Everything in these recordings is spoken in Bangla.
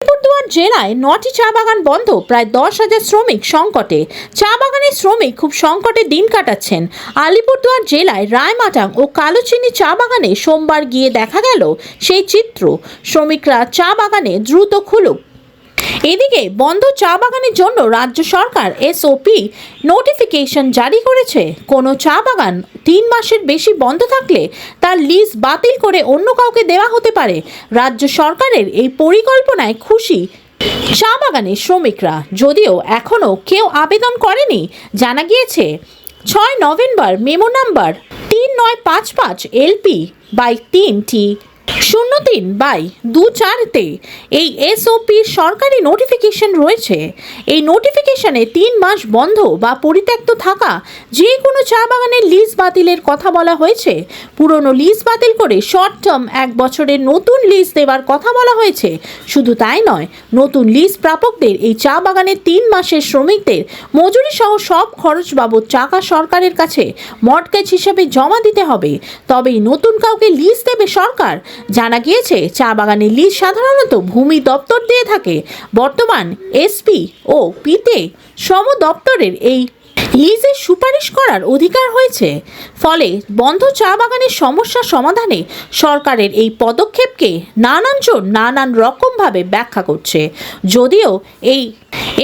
আলিপুরদুয়ার জেলায় 9টি চা বাগান বন্ধ, প্রায় 10,000 শ্রমিক সংকটে। চা বাগানের শ্রমিক খুব সংকটে দিন কাটাচ্ছেন। আলিপুরদুয়ার জেলায় রায়মাটাং ও কালোচিনি চা বাগানে সোমবার গিয়ে দেখা গেল সেই চিত্র। শ্রমিকরা চা বাগানে দ্রুত খুলুক। এদিকে বন্ধ চা বাগানের জন্য রাজ্য সরকার এসওপি নোটিফিকেশন জারি করেছে। কোনো চা বাগান 3 মাসের বেশি বন্ধ থাকলে তার লিজ বাতিল করে অন্য কাউকে দেওয়া হতে পারে। রাজ্য সরকারের এই পরিকল্পনায় খুশি চা বাগানের শ্রমিকরা, যদিও এখনও কেউ আবেদন করেনি। জানা গিয়েছে 6 নভেম্বর মেমো নাম্বার 3955 LP/3T 03/24-তে এই এসওপির সরকারি নোটিফিকেশন রয়েছে। এই নোটিফিকেশনে 3 মাস বন্ধ বা পরিত্যক্ত থাকা যে কোনো চা বাগানের লিজ বাতিলের কথা বলা হয়েছে। পুরনো লিজ বাতিল করে শর্ট টার্ম 1 বছরের নতুন লিজ দেওয়ার কথা বলা হয়েছে। শুধু তাই নয়, নতুন লিজ প্রাপকদের এই চা বাগানের 3 মাসের শ্রমিকদের মজুরি সহ সব খরচ বাবদ টাকা সরকারের কাছে মর্টগেজ হিসেবে জমা দিতে হবে, তবেই নতুন কাউকে লিজ দেবে সরকার। জানা গিয়েছে চা বাগানের লিজ সাধারণত ভূমি দপ্তর দিয়ে থাকে। বর্তমান এসপি ও পিতে শ্রম দপ্তরের এই লিজের সুপারিশ করার অধিকার হয়েছে। ফলে বন্ধ চা বাগানের সমস্যা সমাধানে সরকারের এই পদক্ষেপকে নানানজন নানান রকমভাবে ব্যাখ্যা করছে। যদিও এই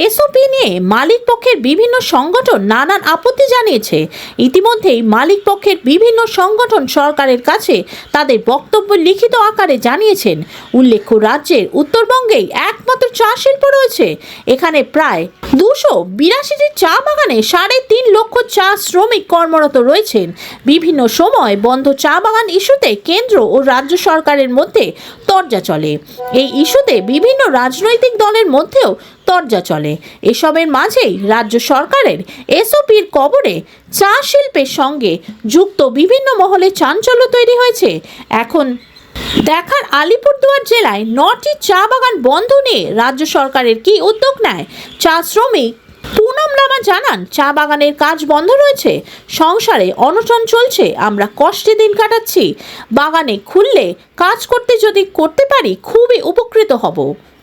এসওপি নিয়ে মালিক পক্ষের বিভিন্ন সংগঠন নানান আপত্তি জানিয়েছে। ইতিমধ্যেই মালিক পক্ষের বিভিন্ন সংগঠন সরকারের কাছে তাদের বক্তব্য লিখিত আকারে জানিয়েছেন। উল্লেখ্য, রাজ্যের উত্তরবঙ্গেই একমাত্র চা শিল্প রয়েছে। এখানে প্রায় 282টি চা বাগানে 3.5 লক্ষ চা শ্রমিক কর্মরত রয়েছেন। বিভিন্ন সময় বন্ধ চা বাগান ইস্যুতে কেন্দ্র ও রাজ্য সরকারের মধ্যে তরজা চলে। এই ইস্যুতে বিভিন্ন রাজনৈতিক দলের মধ্যেও তরজা চলে। এসবের মাঝেই রাজ্য সরকারের এসওপির কবরে চা শিল্পের সঙ্গে যুক্ত বিভিন্ন মহলে চাঞ্চল্য তৈরি হয়েছে। এখন দেখার আলিপুরদুয়ার জেলায় 9টি চা বাগান বন্ধ নিয়ে রাজ্য সরকারের কি উদ্যোগ নেয়। চা শ্রমিক পুনম লামা জানান, চা বাগানের কাজ বন্ধ রয়েছে, সংসারে অনশন চলছে, আমরা কষ্টে দিন কাটাচ্ছি। বাগানে খুললে কাজ করতে পারি খুবই উপকৃত হব।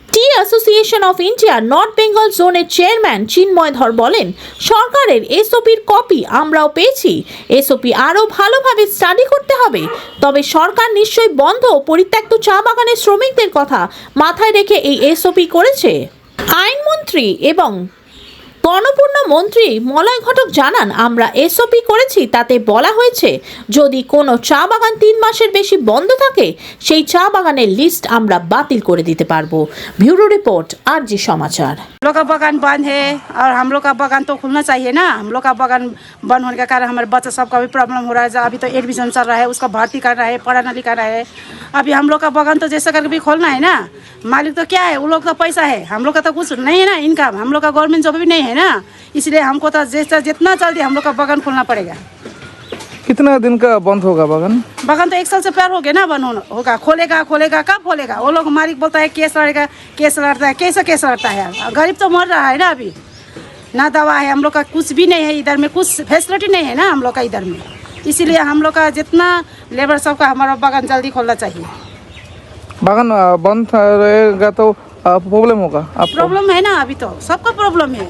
Tea association of India north Bengal জোনের চেয়ারম্যান চিন্ময় ধর বলেন, সরকারের এসওপির কপি আমরাও পেয়েছি। এসওপি আরও ভালোভাবে স্টাডি করতে হবে। তবে সরকার নিশ্চয়ই বন্ধ পরিত্যক্ত চা বাগানের শ্রমিকদের কথা মাথায় রেখে এই এসওপি করেছে। আইনমন্ত্রী এবং গণপূর্ণ মন্ত্রী মলয় ঘটক জানান, আমরা এসওপি করেছি, তাতে বলা হয়েছে যদি কোনো চা বাগান 3 মাসের বেশি বন্ধ থাকে সেই চা বাগানের লিস্ট আমরা বাতিল করে দিতে পারবো। ब्यूरो रिपोर्ट आरजी समाचार। हम लोग का बागान बंद है और हम लोग का बागान तो खुलना चाहिए ना। हम लोग का बागान बंद होने के कारण हमारे बच्चा सबका भी प्रॉब्लम हो रहा है। अभी तो एडमिशन चल रहा है, उसका भर्ती कर रहा है, पढ़ाना लिखाना है। अभी हम लोग का बागान तो जैसा करके भी खोलना है ना। मालिक तो क्या है, वो लोग का पैसा है, हम लोग का तो कुछ नहीं है ना इनकम। हम लोग का गवर्नमेंट जॉब भी नहीं है ना, इसलिए हमको तो जैसा जितना जल्दी हम लोग का बागान खोलना पड़ेगा। कितना दिन का बंद होगा बागान? बागान तो 1 साल से प्यार हो गया ना बंद होगा। खोलेगा कब खोलेगा? वो लोग मालिक बोलता है केस लड़ेगा, केस लड़ता है। कैसे केस लड़ता है? गरीब तो मर रहा है ना। अभी ना दवा है, हम लोग का कुछ भी नहीं है इधर में, कुछ फैसिलिटी नहीं है ना हम लोग का इधर में। इसीलिए हम लोग का जितना लेबर सबका हमारा बागान जल्दी खोलना चाहिए। बागान बंद रहेगा तो प्रॉब्लम होगा आपको? प्रॉब्लम है ना, अभी तो सबका प्रॉब्लम है।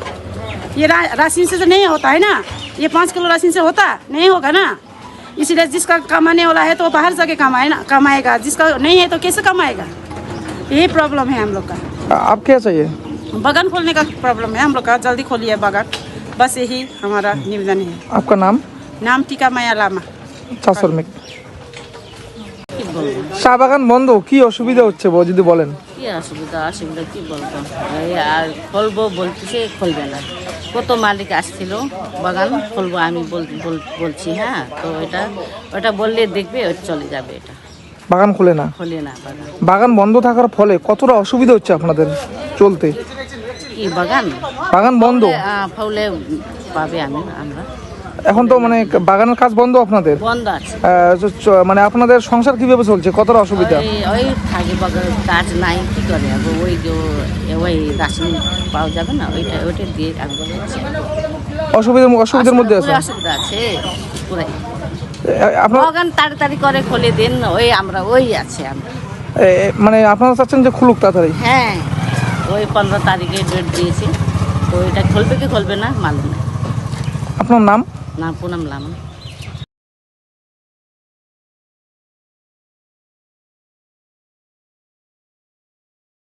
ये राशन से तो नहीं होता है ना, ये 5 किलो राशन से होता नहीं होगा ना। इसीलिए जिसका कमाने वाला है तो बाहर जाके कमाएगा, जिसका नहीं है तो कैसे कमाएगा? यही प्रॉब्लम है हम लोग का। आप क्या चाहिए? बागान खोलने का प्रॉब्लम है हम लोग का, जल्दी खोलिए बागान, बस यही हमारा निवेदन है। आपका नाम टीका माया लामा, চা শ্রমিক। চা বাগান বন্ধ, কি অসুবিধা হচ্ছে যদি বলেন? কি অসুবিধা কি বলবো, এই আর খুলবো বলতেছে, খুলবে না। কত মালিক আসছিল বাগান খুলবো আমি বলছি, হ্যাঁ, তো ওটা বললে দেখবে ওটা চলে যাবে। এটা বাগান খুলে না বাগান বন্ধ থাকার ফলে কতটা অসুবিধা হচ্ছে আপনাদের চলতে? কি বাগান বন্ধ ফলে পাবে আমরা এখন তো মানে বাগানের কাজ বন্ধ, আপনাদের বন্ধ আছে, মানে আপনাদের সংসার কিভাবে চলছে, কতটা অসুবিধা? ওই থাকে বাগানের কাজ নাই, কি করে ওই রাশন পাওয়া যাবে না, ওইটা দিয়ে আমি অসুবিধার মধ্যে আছে। অসুবিধা আছে পুরাই। আপনার বাগান তাড়াতাড়ি করে খুলে দেন, ওই আছে আমরা মানে আপনারা চাচ্ছেন যে খুলুক তাড়াতাড়ি? হ্যাঁ। ওই 15 তারিখে ডেট দিয়েছে, তো এটা খুলবে কি খুলবে না মালুম না। আপনার নাম? না পুনম লামা।